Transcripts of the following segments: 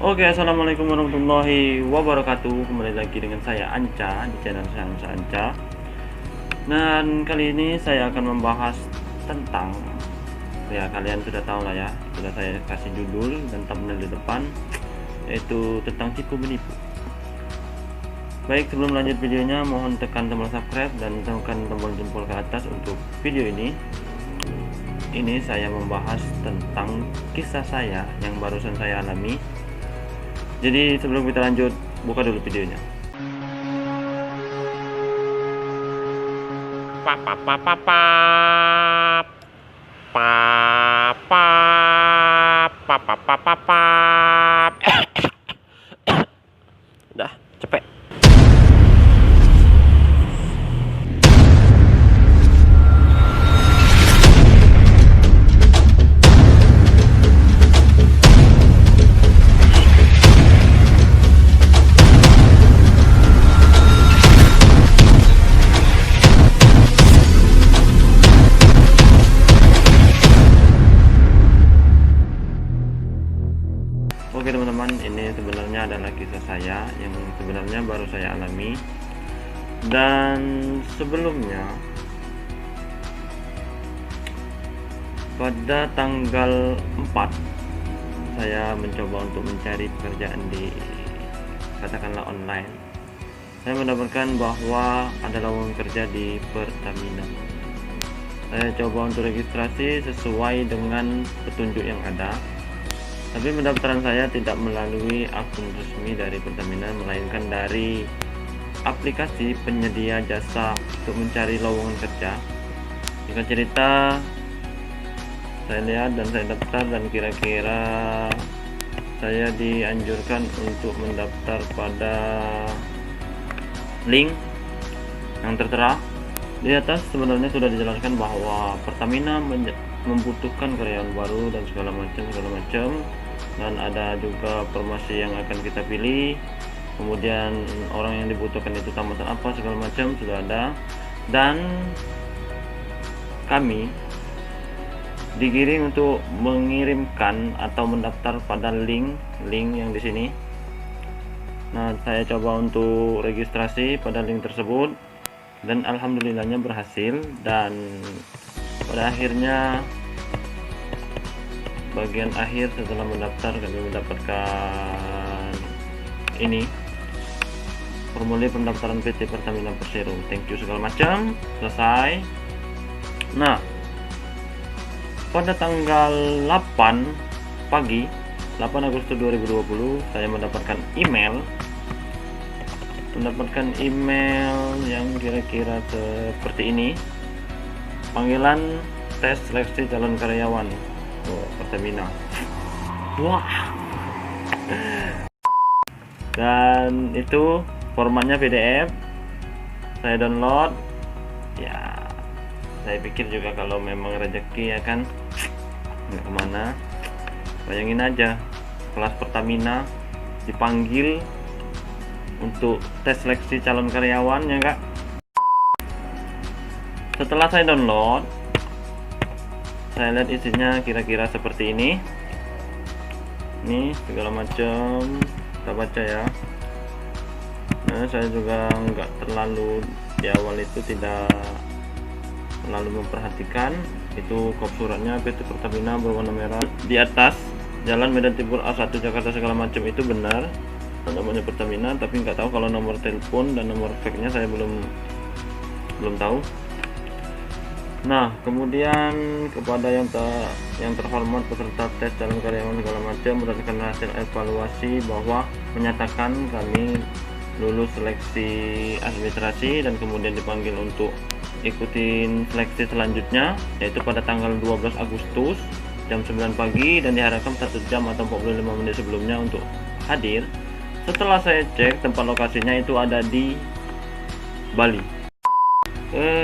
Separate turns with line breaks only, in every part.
Oke, assalamualaikum warahmatullahi wabarakatuh. Kembali lagi dengan saya Anca di channel saya Anca. Dan kali ini saya akan membahas tentang, ya kalian sudah tahu lah ya, sudah saya kasih judul dan thumbnail di depan, yaitu tentang tipu menipu. Baik, sebelum lanjut videonya, mohon tekan tombol subscribe dan tekan tombol jempol ke atas untuk video ini. Ini saya membahas tentang kisah saya yang barusan saya alami. Jadi sebelum kita lanjut, buka dulu videonya. Udah, cepet. Oke teman-teman, ini sebenarnya adalah kisah saya yang sebenarnya baru saya alami. Dan sebelumnya, pada tanggal 4 saya mencoba untuk mencari pekerjaan di, katakanlah, online. Saya mendapatkan bahwa ada lowongan kerja di Pertamina. Saya coba untuk registrasi sesuai dengan petunjuk yang ada, tapi pendaftaran saya tidak melalui akun resmi dari Pertamina, melainkan dari aplikasi penyedia jasa untuk mencari lowongan kerja. Singkat cerita, saya lihat dan saya daftar, dan kira-kira saya dianjurkan untuk mendaftar pada link yang tertera. Di atas sebenarnya sudah dijelaskan bahwa Pertamina membutuhkan karyawan baru dan segala macam, dan ada juga formasi yang akan kita pilih, kemudian orang yang dibutuhkan itu tamatan apa segala macam sudah ada, dan kami digiring untuk mengirimkan atau mendaftar pada link yang di sini. Nah, saya coba untuk registrasi pada link tersebut dan alhamdulillahnya berhasil. Dan pada akhirnya, bagian akhir setelah mendaftar, kami mendapatkan ini, formulir pendaftaran PT Pertamina Persero, thank you segala macam, selesai. Nah, pada tanggal 8 pagi, 8 Agustus 2020, saya mendapatkan email yang kira-kira seperti ini: panggilan tes seleksi calon karyawan Pertamina. Wah. Dan itu formatnya PDF. Saya download. Ya, saya pikir juga kalau memang rezeki ya kan, nggak kemana. Bayangin aja, kelas Pertamina dipanggil untuk tes seleksi calon karyawan, ya kak. Setelah saya download, saya lihat isinya kira-kira seperti ini. Ini segala macam kita baca ya. Nah, saya juga nggak terlalu, di awal itu tidak terlalu memperhatikan. Itu kop suratnya PT Pertamina berwarna merah di atas, Jalan Medan Timur A1 Jakarta segala macam, itu benar namanya Pertamina, tapi nggak tahu kalau nomor telepon dan nomor fax-nya saya belum tahu. Nah, kemudian kepada yang terhormat peserta tes calon karyawan segala macam, berdasarkan hasil evaluasi bahwa menyatakan kami lulus seleksi administrasi dan kemudian dipanggil untuk ikutin seleksi selanjutnya, yaitu pada tanggal 12 Agustus jam 9 pagi, dan diharapkan 1 jam atau 45 menit sebelumnya untuk hadir. Setelah saya cek, tempat lokasinya itu ada di Bali.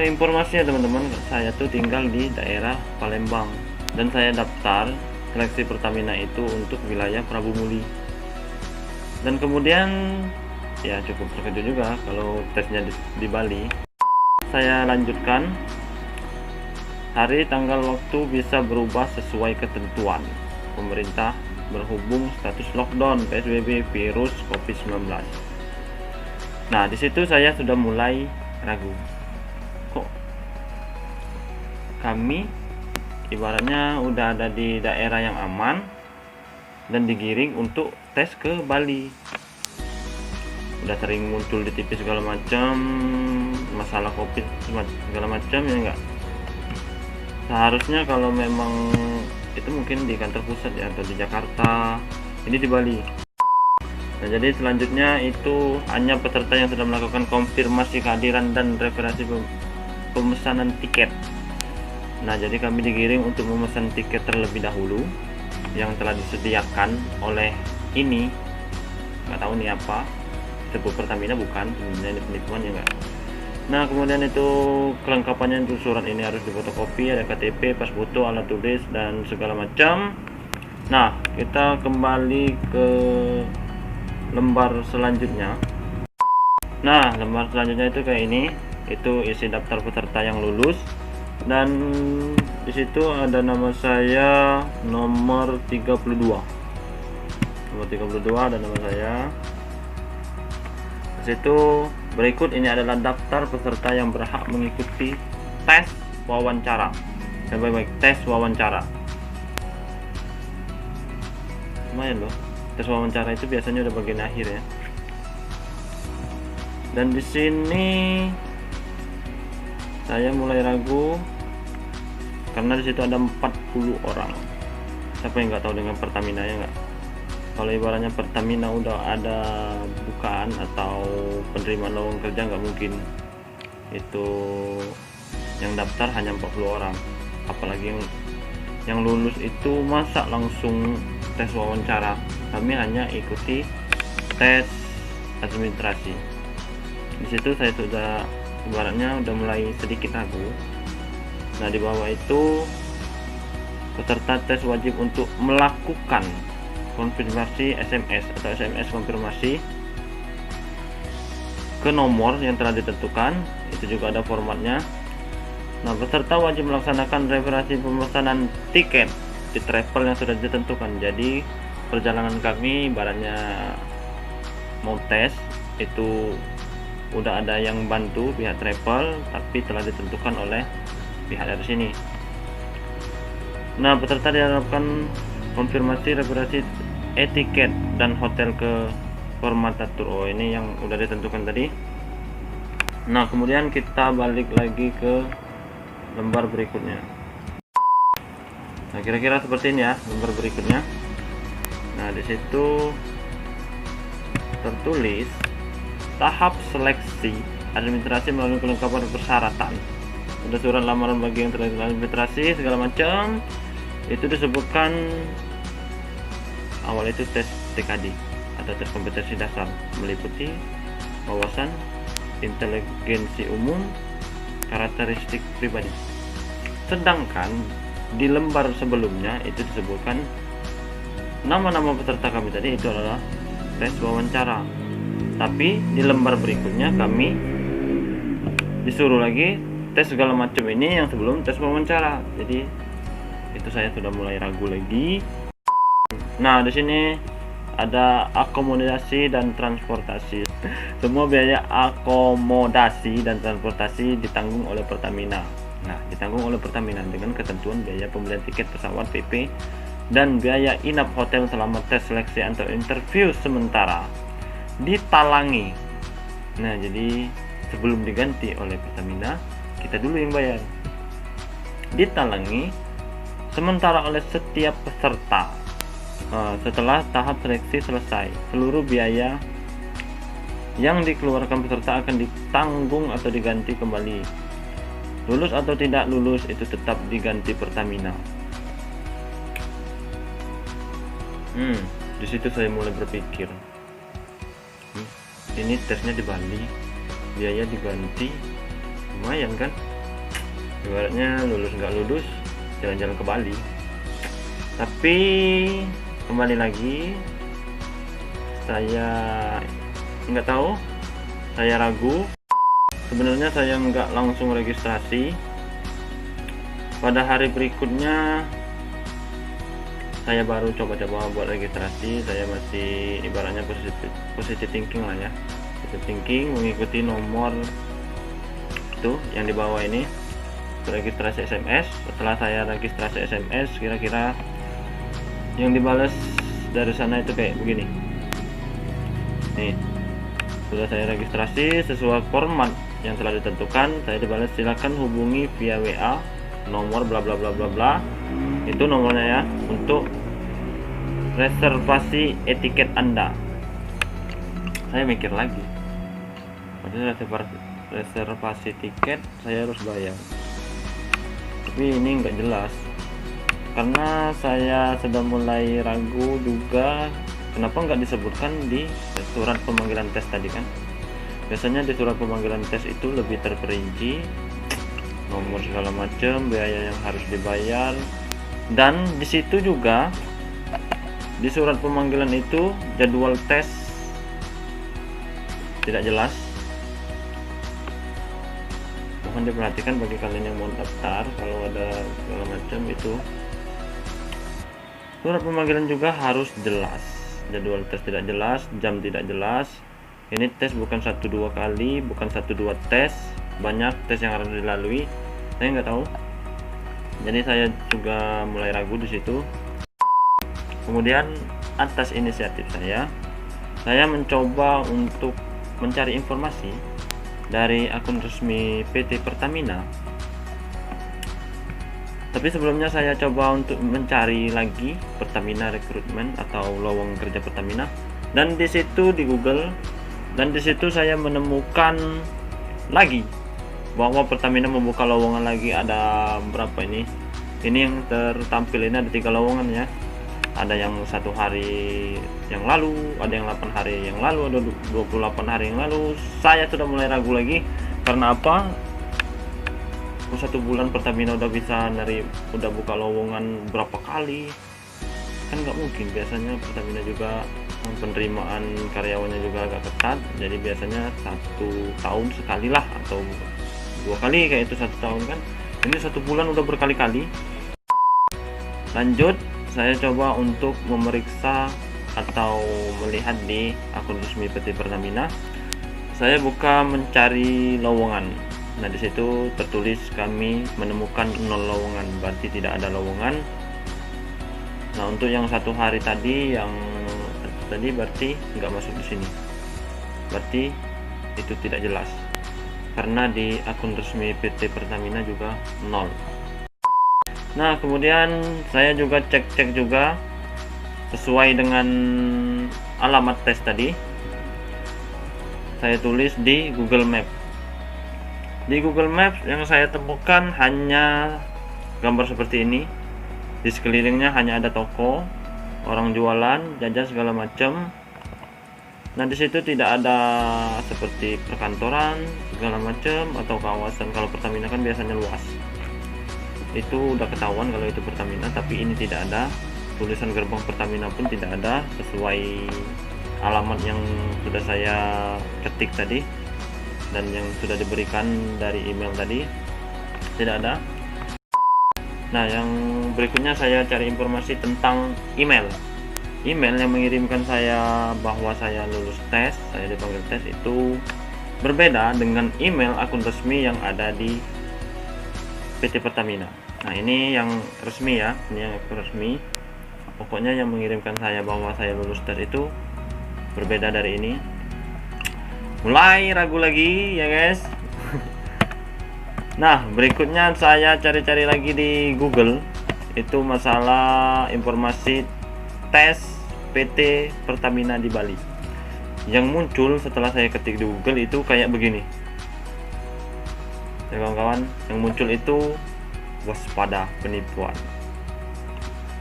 Informasinya teman-teman, saya tuh tinggal di daerah Palembang, dan saya daftar seleksi Pertamina itu untuk wilayah Prabu Muli. Dan kemudian ya cukup terkejut juga kalau tesnya di Bali. Saya lanjutkan. Hari, tanggal, waktu bisa berubah sesuai ketentuan pemerintah berhubung status lockdown PSBB virus COVID-19. Nah, di situ saya sudah mulai ragu. Kok kami ibaratnya udah ada di daerah yang aman dan digiring untuk tes ke Bali. Udah sering muncul di TV segala macam masalah COVID segala macam, ya enggak. Seharusnya kalau memang itu mungkin di kantor pusat ya, atau di Jakarta, ini di Bali. Nah, jadi selanjutnya itu hanya peserta yang sudah melakukan konfirmasi kehadiran dan reservasi pemesanan tiket. Nah, jadi kami digiring untuk memesan tiket terlebih dahulu yang telah disediakan oleh ini, nggak tahu nih apa, sebut Pertamina bukan, sebenarnya ini penipuan ya enggak. Nah, kemudian itu kelengkapannya itu surat ini harus difotokopi, ada KTP, pas foto, alat tulis dan segala macam. Nah, kita kembali ke lembar selanjutnya. Nah, lembar selanjutnya itu kayak ini, itu isi daftar peserta yang lulus, dan di situ ada nama saya nomor 32. Nomor 32 ada nama saya. Di situ berikut ini adalah daftar peserta yang berhak mengikuti tes wawancara. Dan baik-baik, tes wawancara. Lumayan loh. Tes wawancara itu biasanya udah bagian akhir ya. Dan di sini saya mulai ragu karena di situ ada 40 orang. Siapa yang nggak tahu dengan Pertamina ya nggak? Kalau ibaratnya Pertamina udah ada bukaan atau penerimaan lowongan kerja, nggak mungkin itu yang daftar hanya 40 orang. Apalagi yang lulus itu masa langsung tes wawancara. Kami hanya ikuti tes administrasi. Di situ saya sudah ibaratnya udah mulai sedikit ragu. Nah, di bawah itu peserta tes wajib untuk melakukan konfirmasi SMS atau SMS konfirmasi ke nomor yang telah ditentukan. Itu juga ada formatnya. Nah, peserta wajib melaksanakan reservasi pemesanan tiket di travel yang sudah ditentukan. Jadi perjalanan kami ibaratnya mau tes itu udah ada yang bantu pihak travel, tapi telah ditentukan oleh pihak dari sini. Nah, peserta diharapkan konfirmasi reservasi etiket dan hotel ke Formatur. Oh, ini yang udah ditentukan tadi. Nah, kemudian kita balik lagi ke lembar berikutnya. Nah, kira-kira seperti ini ya lembar berikutnya. Nah, di situ tertulis tahap seleksi administrasi melalui kelengkapan persyaratan. Ada surat lamaran bagi yang telah administrasi segala macam. Itu disebutkan awal itu tes TKD atau tes kompetensi dasar, meliputi wawasan, inteligensi umum, karakteristik pribadi. Sedangkan di lembar sebelumnya itu disebutkan nama-nama peserta kami tadi itu adalah tes wawancara. Tapi di lembar berikutnya kami disuruh lagi tes segala macam ini yang sebelum tes wawancara. Jadi itu saya sudah mulai ragu lagi. Nah, di sini ada akomodasi dan transportasi. Semua biaya akomodasi dan transportasi ditanggung oleh Pertamina. Nah, ditanggung oleh Pertamina dengan ketentuan biaya pembelian tiket pesawat PP dan biaya inap hotel selama tes seleksi atau interview sementara ditalangi. Nah, jadi sebelum diganti oleh Pertamina, kita dulu yang bayar. Ditalangi sementara oleh setiap peserta. Setelah tahap seleksi selesai, seluruh biaya yang dikeluarkan peserta akan ditanggung atau diganti kembali. Lulus atau tidak lulus itu tetap diganti Pertamina. Di situ saya mulai berpikir, ini tesnya di Bali, biaya diganti, lumayan kan? Ibaratnya lulus nggak lulus, jalan-jalan ke Bali. Tapi kembali lagi, saya nggak tahu, saya ragu. Sebenarnya saya nggak langsung registrasi. Pada hari berikutnya saya baru coba-coba buat registrasi. Saya masih ibaratnya positive thinking lah ya, positive thinking, mengikuti nomor itu yang di bawah ini, registrasi SMS. Setelah saya registrasi SMS, kira-kira yang dibalas dari sana itu kayak begini nih. Sudah saya registrasi sesuai format yang telah ditentukan, saya dibalas silakan hubungi via WA nomor bla bla bla bla bla. Itu nomornya ya, untuk reservasi etiket Anda. Saya mikir lagi, padahal reservasi tiket saya harus bayar, tapi ini nggak jelas. Karena saya sudah mulai ragu juga, kenapa nggak disebutkan di surat pemanggilan tes tadi kan. Biasanya di surat pemanggilan tes itu lebih terperinci, nomor segala macam, biaya yang harus dibayar, dan di situ juga di surat pemanggilan itu jadwal tes tidak jelas. Mohon diperhatikan bagi kalian yang mau daftar, kalau ada segala macam itu surat pemanggilan juga harus jelas. Jadwal tes tidak jelas, jam tidak jelas. Ini tes bukan 1-2 kali, bukan 1-2 tes, banyak tes yang harus dilalui. Saya nggak tahu, jadi saya juga mulai ragu di situ. Kemudian atas inisiatif saya mencoba untuk mencari informasi dari akun resmi PT Pertamina. Tapi sebelumnya saya coba untuk mencari lagi Pertamina rekrutmen atau lowongan kerja Pertamina, dan di situ di Google, dan di situ saya menemukan lagi bahwa Pertamina membuka lowongan lagi. Ada berapa ini yang tertampil ini, ada 3 lowongan ya. Ada yang 1 hari yang lalu, ada yang 8 hari yang lalu, ada 28 hari yang lalu. Saya sudah mulai ragu lagi. Karena apa? 1 bulan Pertamina udah buka lowongan berapa kali, kan nggak mungkin. Biasanya Pertamina juga penerimaan karyawannya juga agak ketat, jadi biasanya 1 tahun sekali lah, atau 2 kali kayak itu 1 tahun kan. Ini 1 bulan udah berkali-kali. Lanjut, saya coba untuk memeriksa atau melihat di akun resmi PT Pertamina. Saya buka mencari lowongan. Nah, di situ tertulis kami menemukan 0 lowongan, berarti tidak ada lowongan. Nah, untuk yang 1 hari tadi, yang tadi berarti nggak masuk di sini. Berarti itu tidak jelas. Karena di akun resmi PT Pertamina juga 0. Nah, kemudian saya juga cek juga sesuai dengan alamat tes tadi. Saya tulis di Google Maps. Di Google Maps yang saya temukan hanya gambar seperti ini. Di sekelilingnya hanya ada toko, orang jualan, jajan segala macam. Nah, di situ tidak ada seperti perkantoran segala macam atau kawasan. Kalau Pertamina kan biasanya luas. Itu udah ketahuan kalau itu Pertamina, tapi ini tidak ada. Tulisan gerbang Pertamina pun tidak ada sesuai alamat yang sudah saya ketik tadi dan yang sudah diberikan dari email tadi, tidak ada. Nah, yang berikutnya saya cari informasi tentang email yang mengirimkan saya bahwa saya lulus tes, saya dipanggil tes, itu berbeda dengan email akun resmi yang ada di PT Pertamina. Nah, ini yang resmi ya, ini yang akun resmi. Pokoknya yang mengirimkan saya bahwa saya lulus tes itu berbeda dari ini. Mulai ragu lagi ya guys. Nah, berikutnya saya cari-cari lagi di Google, itu masalah informasi tes PT Pertamina di Bali. Yang muncul setelah saya ketik di Google itu kayak begini ya kawan-kawan. Yang muncul itu waspada penipuan.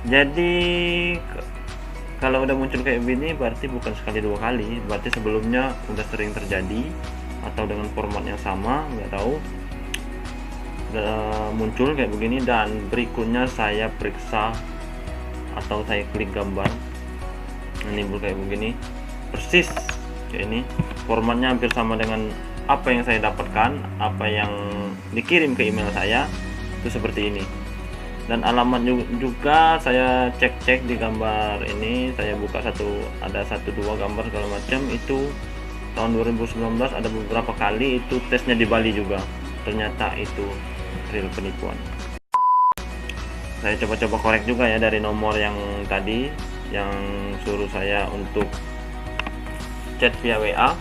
Jadi kalau udah muncul kayak begini berarti bukan sekali 2 kali, berarti sebelumnya udah sering terjadi atau dengan format yang sama, nggak tahu. Udah muncul kayak begini, dan berikutnya saya periksa atau saya klik gambar, menimbul kayak begini, persis kayak ini. Formatnya hampir sama dengan apa yang saya dapatkan, apa yang dikirim ke email saya, itu seperti ini. Dan alamat juga saya cek di gambar ini, saya buka ada satu dua gambar segala macam. Itu tahun 2019 ada beberapa kali itu tesnya di Bali juga, ternyata itu real penipuan. Saya coba-coba korek juga ya dari nomor yang tadi yang suruh saya untuk chat via WA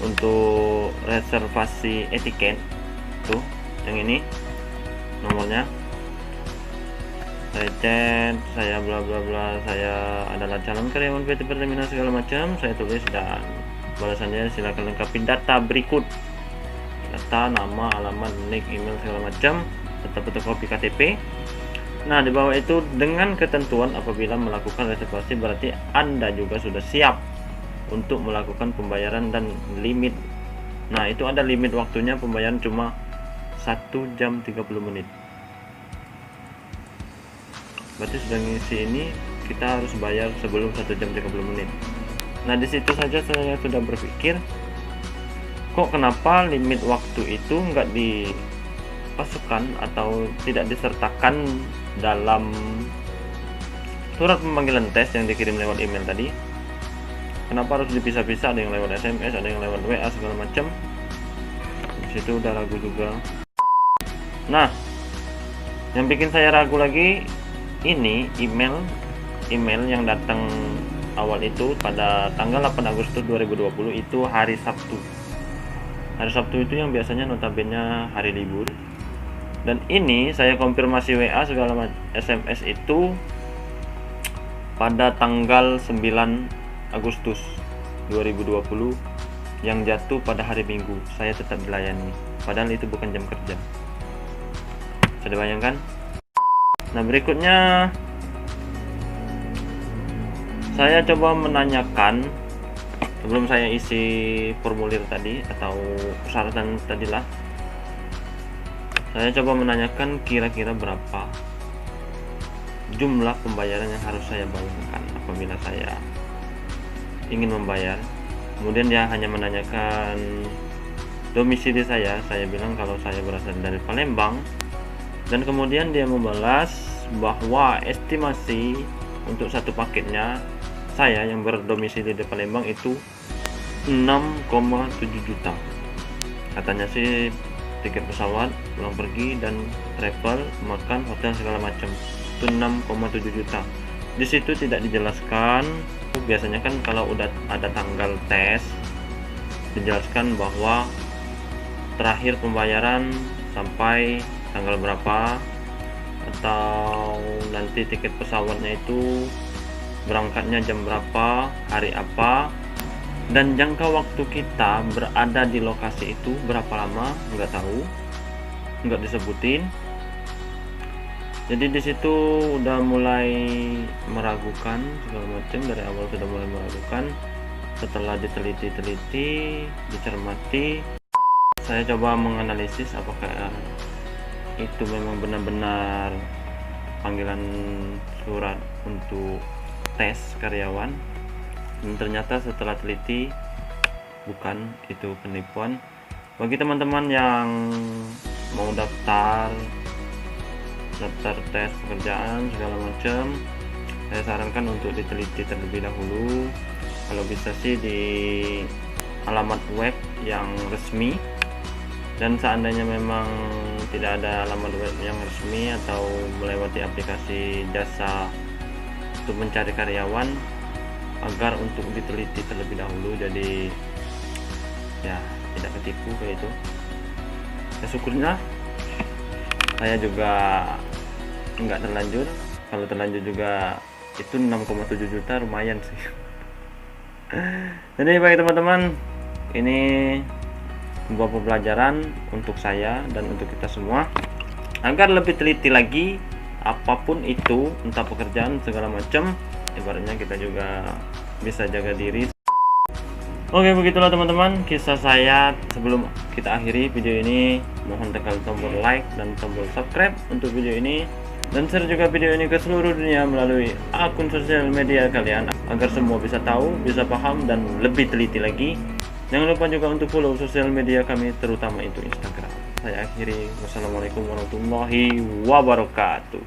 untuk reservasi etiket. Tuh yang ini nomornya, saya chat, saya bla bla bla, saya adalah calon karyawan PT Pertamina segala macam, saya tulis, dan balasannya silakan lengkapi data berikut: data, nama, alamat, nick, email segala macam, serta fotokopi KTP. Nah, di bawah itu dengan ketentuan apabila melakukan reservasi berarti Anda juga sudah siap untuk melakukan pembayaran dan limit. Nah, itu ada limit waktunya, pembayaran cuma 1 jam 30 menit. Berarti sudah ngisi ini kita harus bayar sebelum 1 jam 30 menit. Nah, di situ saja saya sudah berpikir, kok kenapa limit waktu itu nggak dipasukan atau tidak disertakan dalam surat pemanggilan tes yang dikirim lewat email tadi? Kenapa harus dipisah-pisah, ada yang lewat SMS, ada yang lewat WA segala macam? Di situ udah ragu juga. Nah, yang bikin saya ragu lagi ini email yang datang awal itu pada tanggal 8 Agustus 2020 itu hari Sabtu. Hari Sabtu itu yang biasanya notabene hari libur. Dan ini saya konfirmasi WA segala macam SMS itu pada tanggal 9 Agustus 2020 yang jatuh pada hari Minggu. Saya tetap dilayani padahal itu bukan jam kerja. Sudah bayangkan? Nah, berikutnya saya coba menanyakan sebelum saya isi formulir tadi atau persyaratan tadilah. Saya coba menanyakan kira-kira berapa jumlah pembayaran yang harus saya bayarkan apabila saya ingin membayar. Kemudian dia hanya menanyakan domisili saya bilang kalau saya berasal dari Palembang, dan kemudian dia membalas bahwa estimasi untuk satu paketnya saya yang berdomisili di Palembang itu 6,7 juta. Katanya sih tiket pesawat, pulang pergi dan travel, makan, hotel segala macam itu 6,7 juta. Di situ tidak dijelaskan. Biasanya kan kalau udah ada tanggal tes dijelaskan bahwa terakhir pembayaran sampai tanggal berapa, atau nanti tiket pesawatnya itu berangkatnya jam berapa, hari apa, dan jangka waktu kita berada di lokasi itu berapa lama, nggak tahu, nggak disebutin. Jadi di situ udah mulai meragukan segala macam, dari awal sudah mulai meragukan. Setelah diteliti, dicermati, saya coba menganalisis apakah itu memang benar-benar panggilan surat untuk tes karyawan, dan ternyata setelah teliti bukan, itu penipuan. Bagi teman-teman yang mau daftar tes pekerjaan segala macam, saya sarankan untuk diteliti terlebih dahulu. Kalau bisa sih di alamat web yang resmi, dan seandainya memang tidak ada alamat web yang resmi atau melewati aplikasi jasa untuk mencari karyawan, agar untuk diteliti terlebih dahulu, jadi ya tidak ketipu kayak itu. Ya syukurnya saya juga nggak terlanjur. Kalau terlanjur juga itu 6,7 juta lumayan sih. Jadi bagi teman-teman, ini sebuah pembelajaran untuk saya dan untuk kita semua agar lebih teliti lagi apapun itu, entah pekerjaan segala macam. Ibaratnya kita juga bisa jaga diri. Oke, begitulah teman-teman kisah saya. Sebelum kita akhiri video ini, mohon tekan tombol like dan tombol subscribe untuk video ini, dan share juga video ini ke seluruh dunia melalui akun sosial media kalian agar semua bisa tahu, bisa paham, dan lebih teliti lagi. Jangan lupa juga untuk follow sosial media kami, terutama itu Instagram. saya akhiri. Wassalamualaikum warahmatullahi wabarakatuh.